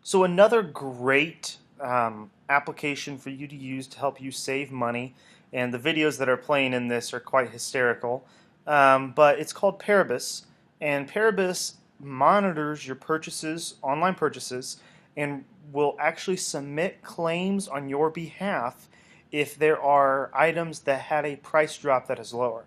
So another great application for you to use to help you save money, and the videos that are playing in this are quite hysterical, but it's called Paribus, and Paribus monitors your purchases, online purchases, and will actually submit claims on your behalf if there are items that had a price drop that is lower.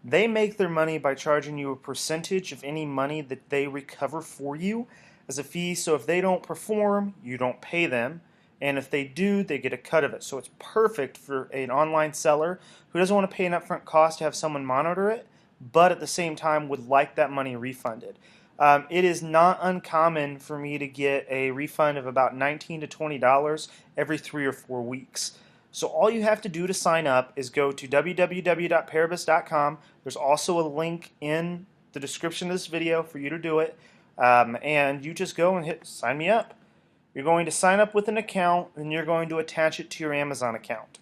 They make their money by charging you a percentage of any money that they recover for you as a fee. So if they don't perform, you don't pay them. And if they do, they get a cut of it. So it's perfect for an online seller who doesn't want to pay an upfront cost to have someone monitor it, but at the same time would like that money refunded. It is not uncommon for me to get a refund of about $19 to $20 every 3 or 4 weeks. So all you have to do to sign up is go to www.paribus.com. There's also a link in the description of this video for you to do it. And you just go and hit sign me up. You're going to sign up with an account and you're going to attach it to your Amazon account.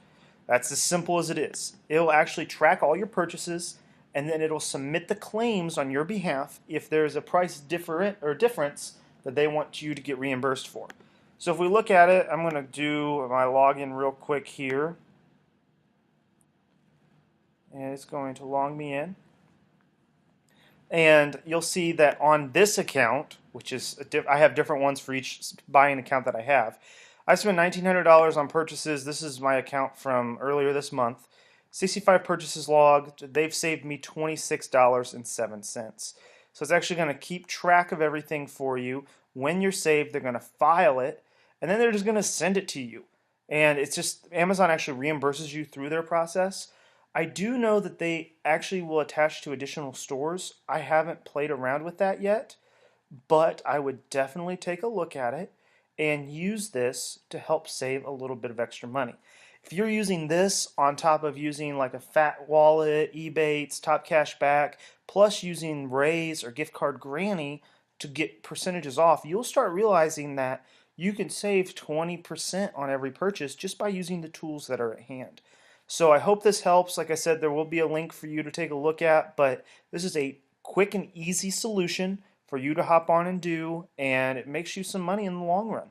That's as simple as it is. It'll actually track all your purchases and then it'll submit the claims on your behalf if there's a price difference that they want you to get reimbursed for. So if we look at it, I'm going to do my login real quick here. And it's going to log me in. And you'll see that on this account, which is, I have different ones for each buying account that I have. I spent $1,900 on purchases. This is my account from earlier this month. 65 purchases logged. They've saved me $26.07. So it's actually going to keep track of everything for you. When you're saved, they're going to file it, and then they're just going to send it to you. And it's just, Amazon actually reimburses you through their process. I do know that they actually will attach to additional stores. I haven't played around with that yet, but I would definitely take a look at it and use this to help save a little bit of extra money. If you're using this on top of using like a Fat Wallet, Ebates, Top Cash Back, plus using Raise or Gift Card Granny to get percentages off, you'll start realizing that you can save 20% on every purchase just by using the tools that are at hand. So I hope this helps. Like I said, there will be a link for you to take a look at, but this is a quick and easy solution for you to hop on and do, and it makes you some money in the long run.